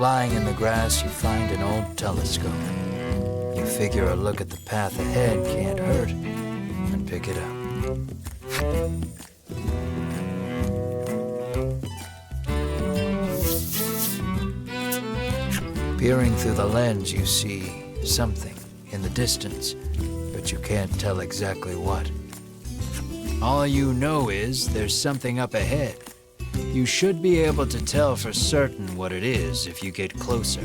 Lying in the grass, you find an old telescope. You figure a look at the path ahead can't hurt, and pick it up. Peering through the lens, you see something in the distance, but you can't tell exactly what. All you know is there's something up ahead. You should be able to tell for certain what it is if you get closer.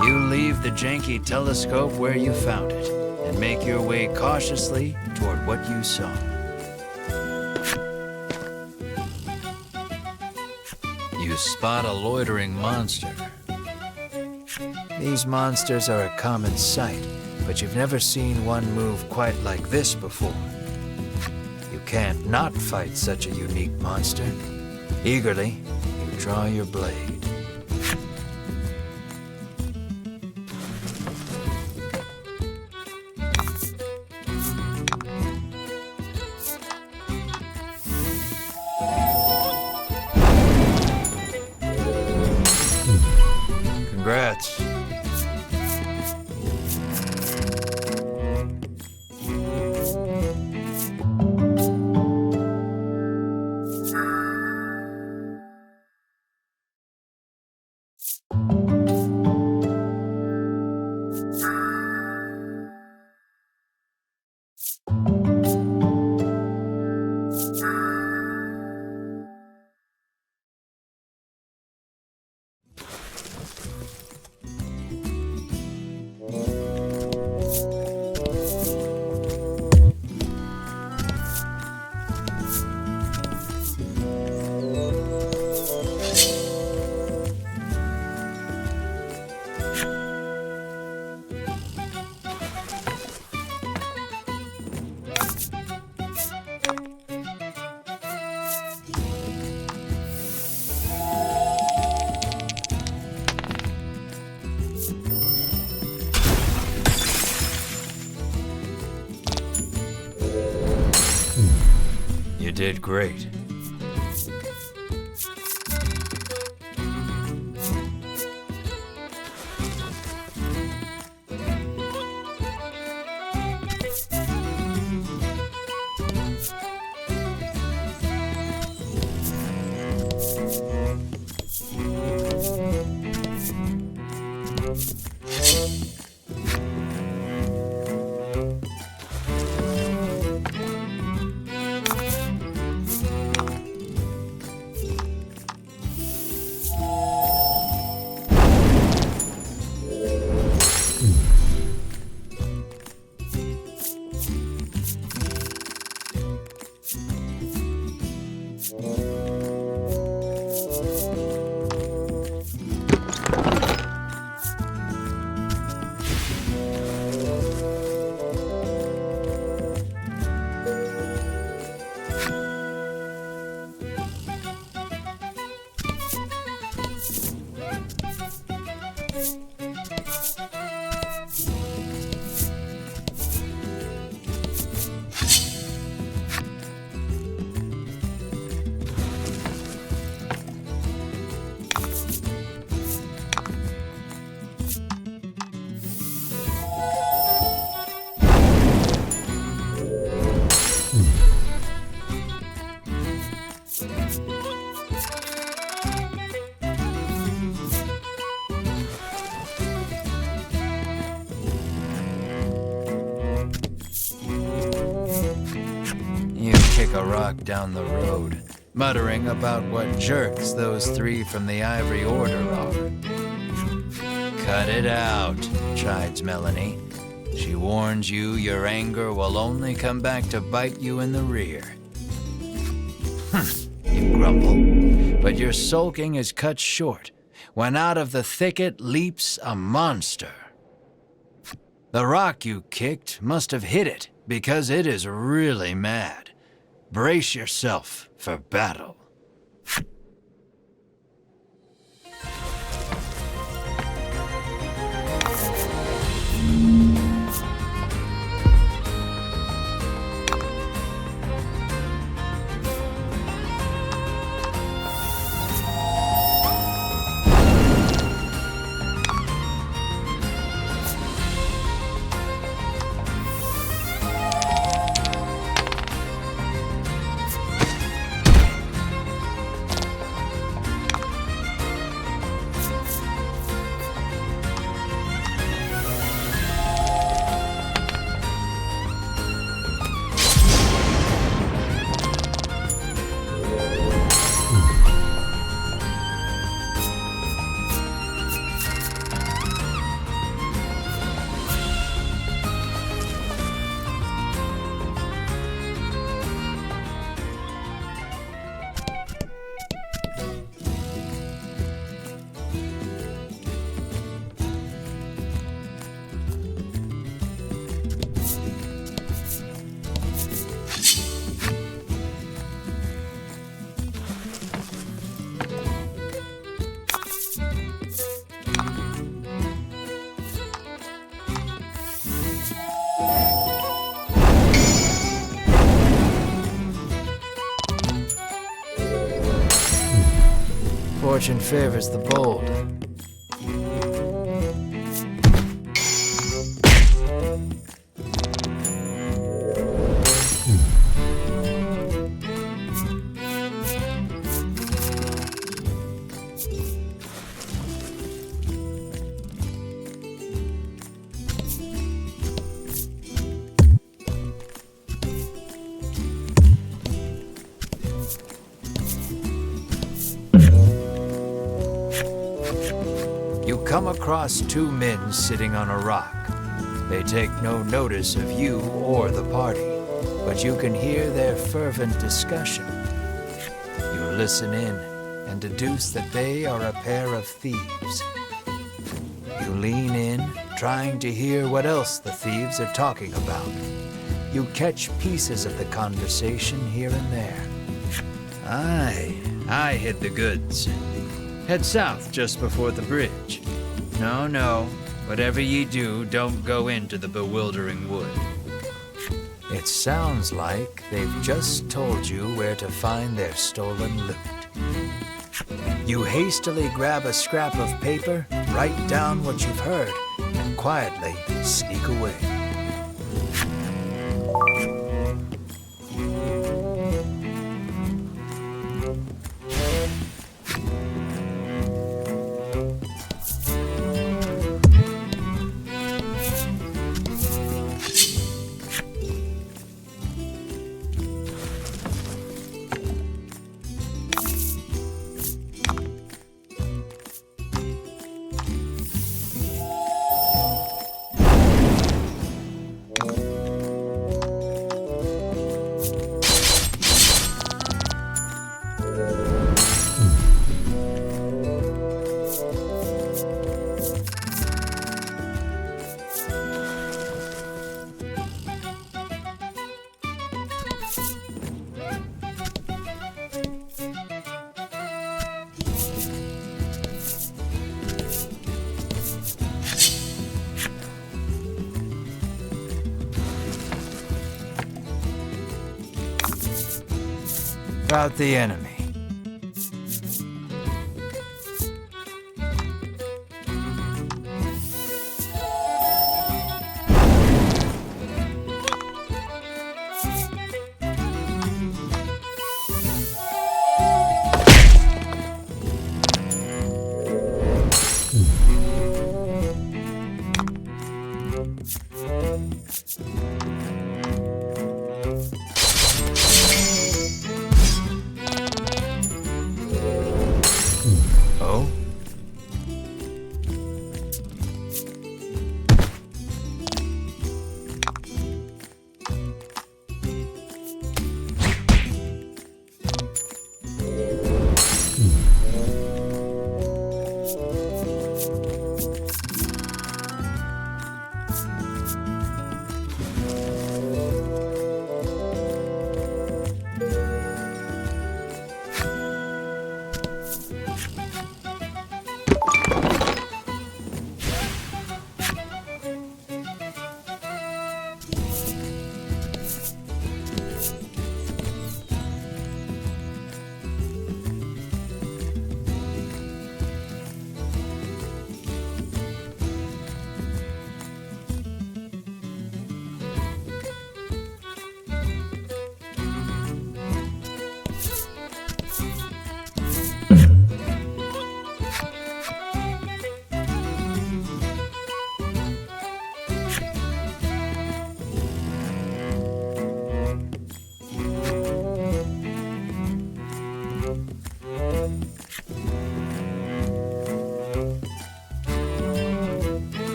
You leave the janky telescope where you found it and make your way cautiously toward what you saw. You spot a loitering monster. These monsters are a common sight, but you've never seen one move quite like this before. You can't not fight such a unique monster. Eagerly, you draw your blade. Congrats. You did great. A rock down the road, muttering about what jerks those three from the Ivory Order are. Cut it out, chides Melanie. She warns you your anger will only come back to bite you in the rear. You grumble, but your sulking is cut short when out of the thicket leaps a monster. The rock you kicked must have hit it because it is really mad. Brace yourself for battle. Fortune favors the bold. You come across two men sitting on a rock. They take no notice of you or the party, but you can hear their fervent discussion. You listen in and deduce that they are a pair of thieves. You lean in, trying to hear what else the thieves are talking about. You catch pieces of the conversation here and there. I hid the goods. Head south just before the bridge. No, whatever ye do, don't go into the bewildering wood. It sounds like they've just told you where to find their stolen loot. You hastily grab a scrap of paper, write down what you've heard, and quietly sneak away. About the enemy. Oh?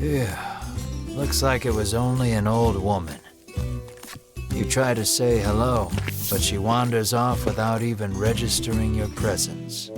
Yeah, looks like it was only an old woman. You try to say hello, but she wanders off without even registering your presence.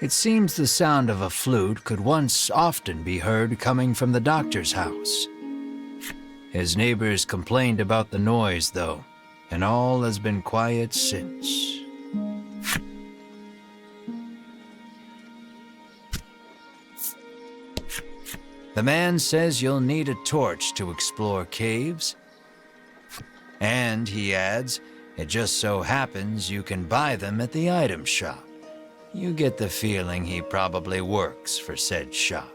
It seems the sound of a flute could once often be heard coming from the doctor's house. His neighbors complained about the noise, though, and all has been quiet since. The man says you'll need a torch to explore caves, and, he adds, it just so happens you can buy them at the item shop. You get the feeling he probably works for said shop.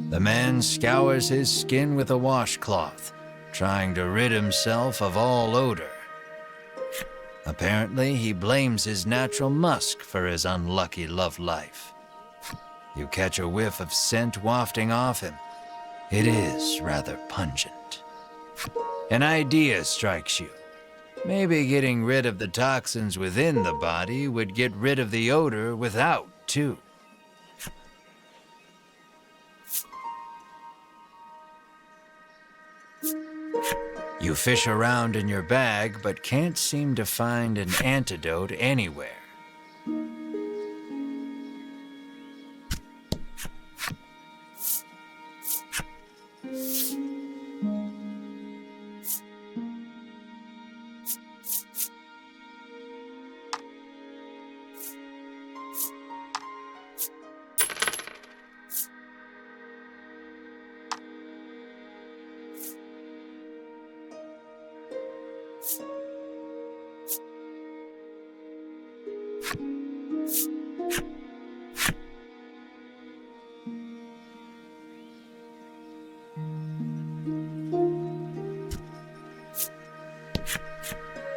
The man scours his skin with a washcloth, trying to rid himself of all odor. Apparently, he blames his natural musk for his unlucky love life. You catch a whiff of scent wafting off him. It is rather pungent. An idea strikes you. Maybe getting rid of the toxins within the body would get rid of the odor without, too. You fish around in your bag, but can't seem to find an antidote anywhere.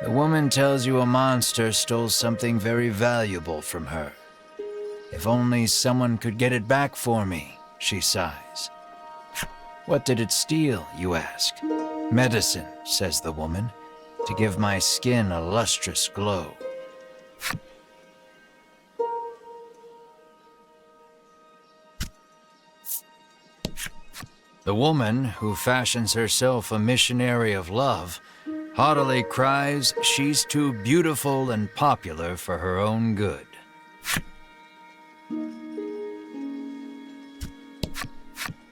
The woman tells you a monster stole something very valuable from her. If only someone could get it back for me, she sighs. What did it steal, you ask? Medicine, says the woman, to give my skin a lustrous glow. The woman, who fashions herself a missionary of love, haughtily cries she's too beautiful and popular for her own good.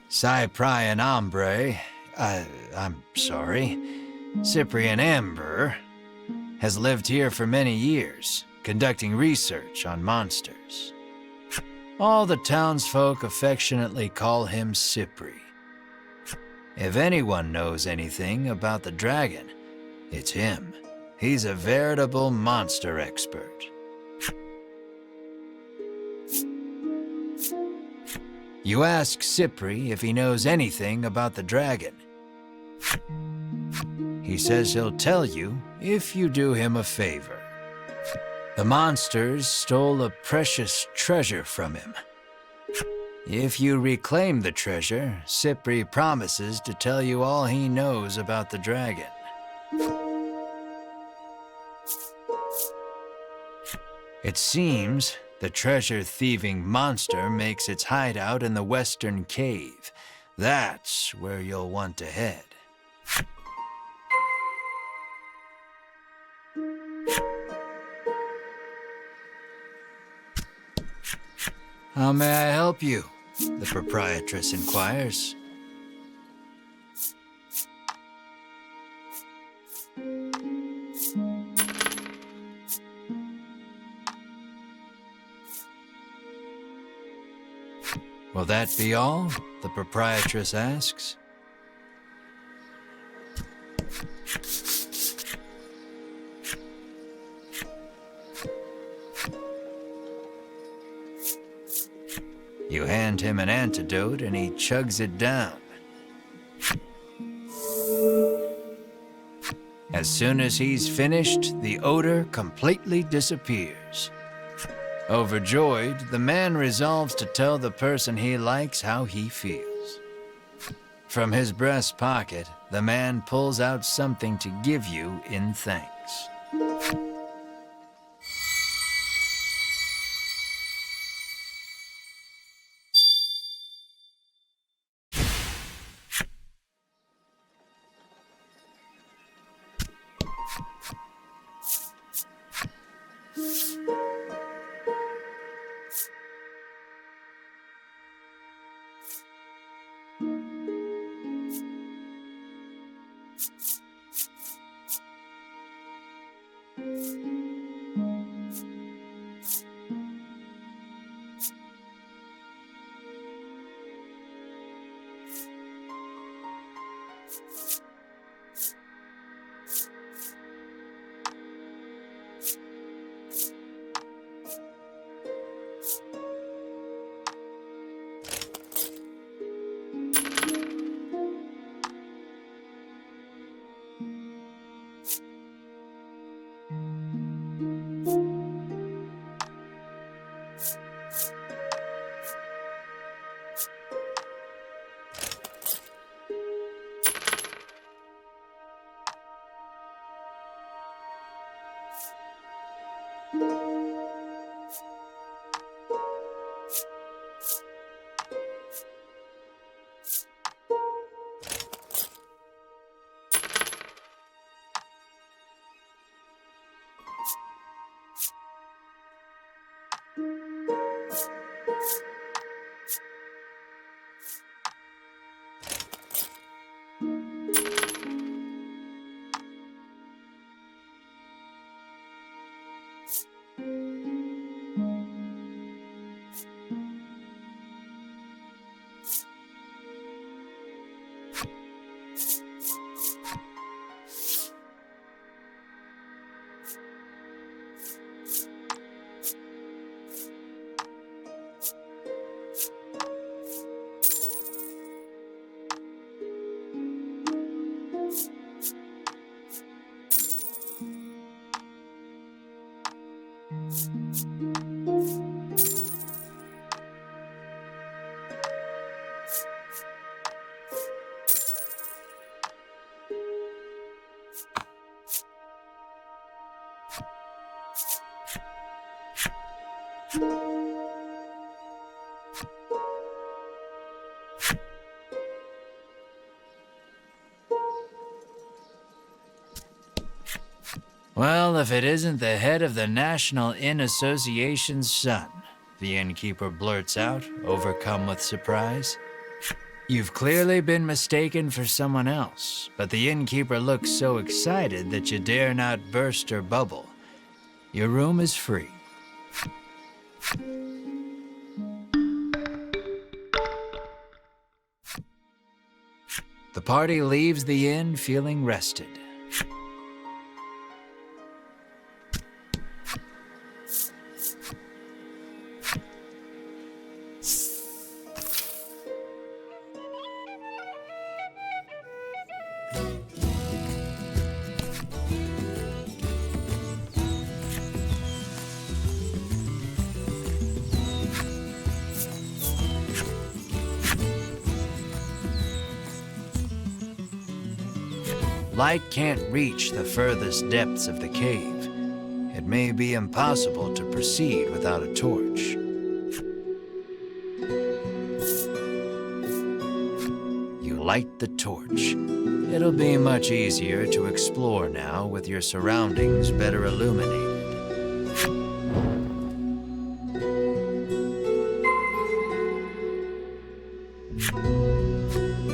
Cyprian Ambre, Cyprian Amber, has lived here for many years, conducting research on monsters. All the townsfolk affectionately call him Cypri. If anyone knows anything about the dragon, it's him. He's a veritable monster expert. You ask Cypri if he knows anything about the dragon. He says he'll tell you if you do him a favor. The monsters stole a precious treasure from him. If you reclaim the treasure, Cypri promises to tell you all he knows about the dragon. It seems the treasure-thieving monster makes its hideout in the western cave. That's where you'll want to head. How may I help you? The proprietress inquires. Will that be all? The proprietress asks. You hand him an antidote and he chugs it down. As As soon as he's finished, the odor completely disappears. Overjoyed, the man resolves to tell the person he likes how he feels. From his breast pocket, the man pulls out something to give you in thanks. Well, if it isn't the head of the National Inn Association's son, the innkeeper blurts out, overcome with surprise. You've clearly been mistaken for someone else, but the innkeeper looks so excited that you dare not burst or bubble. Your room is free. The party leaves the inn feeling rested. Light can't reach the furthest depths of the cave. It may be impossible to proceed without a torch. You light the torch. It'll be much easier to explore now with your surroundings better illuminated.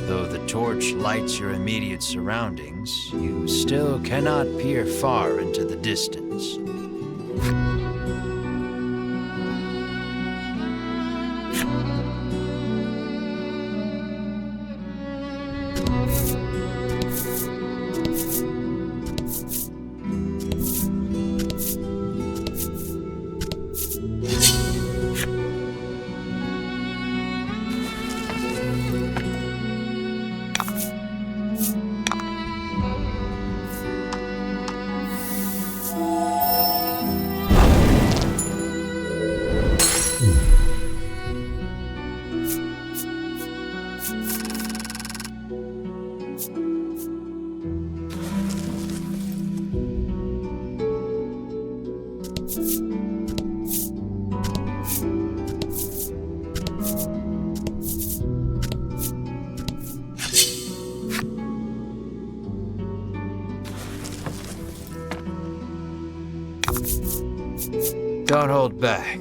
Though the torch lights your immediate surroundings, you still cannot peer far into the distance. Don't hold back.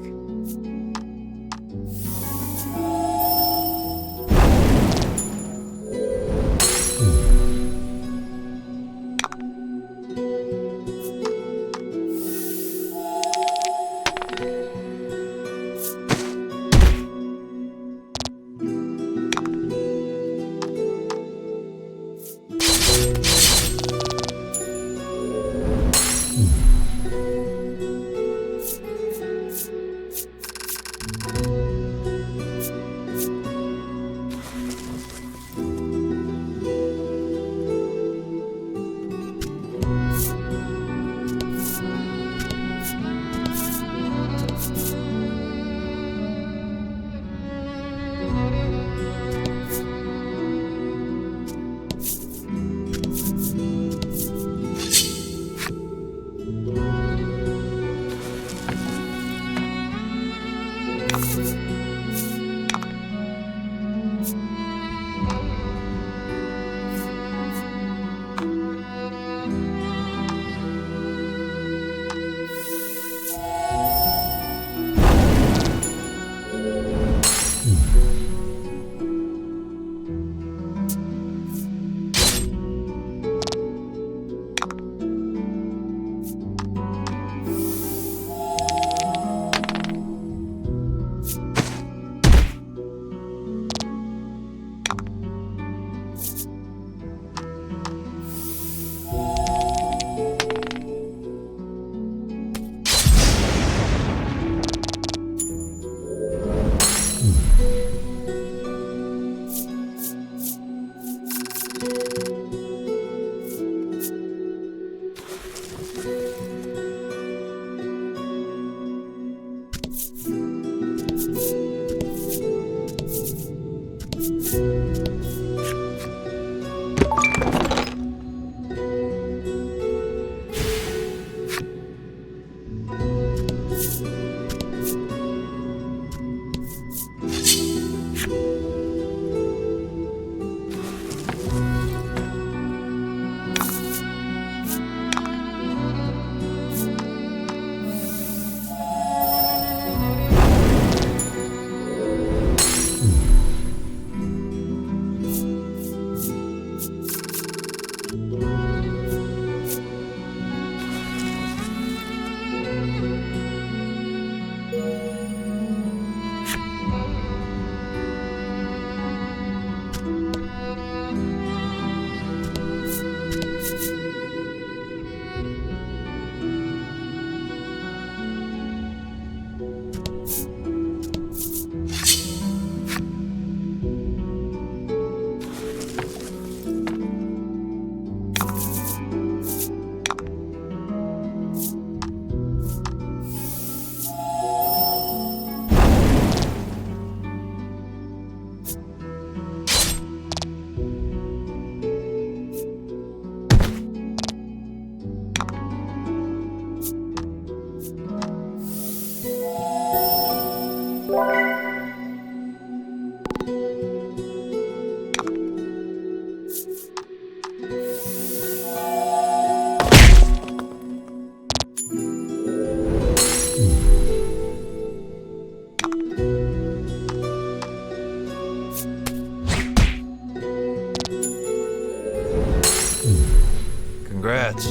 Congrats.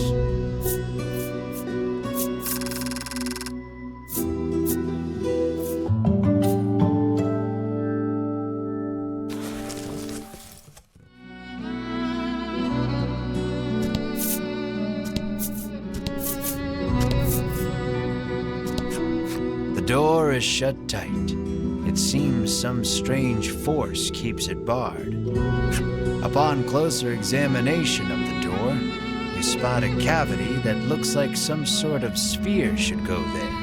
The door is shut tight. It seems some strange force keeps it barred. Upon closer examination of the door, you spot a cavity that looks like some sort of sphere should go there.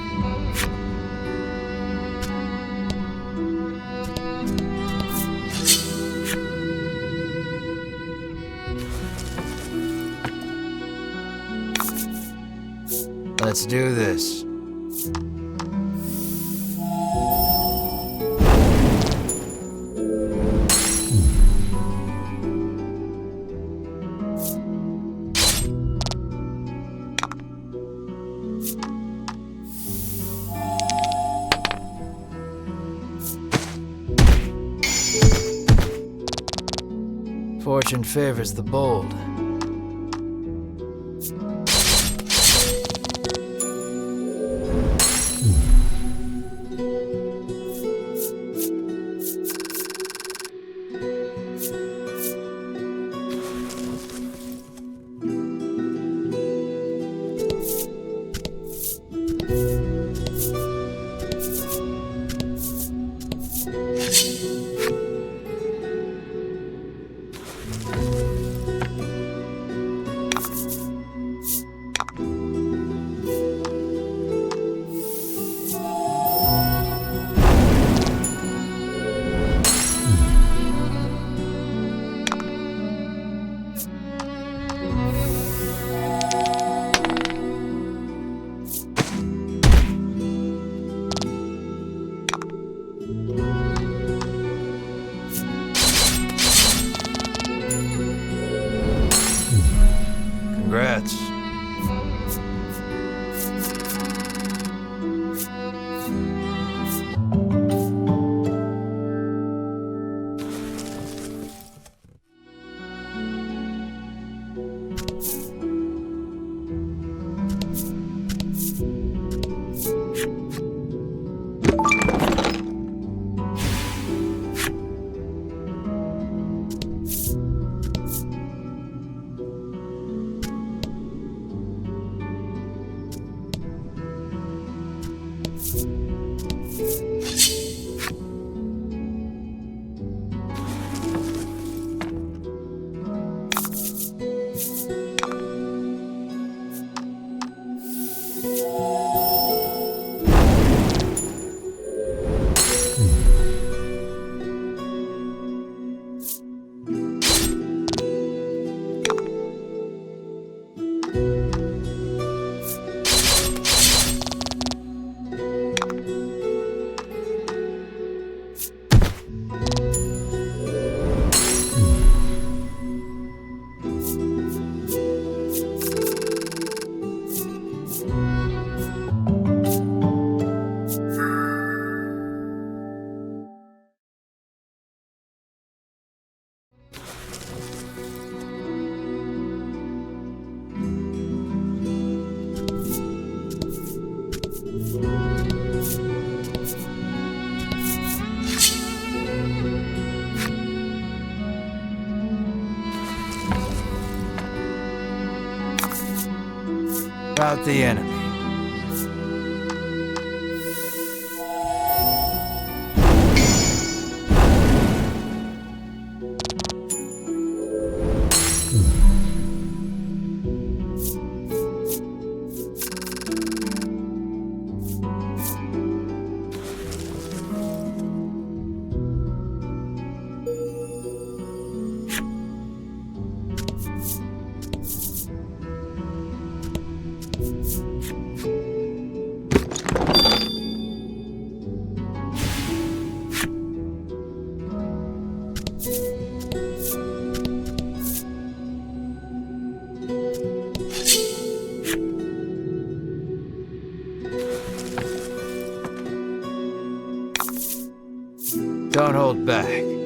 Let's do this. Fortune favors the bold. Congrats. About the enemy. Don't hold back.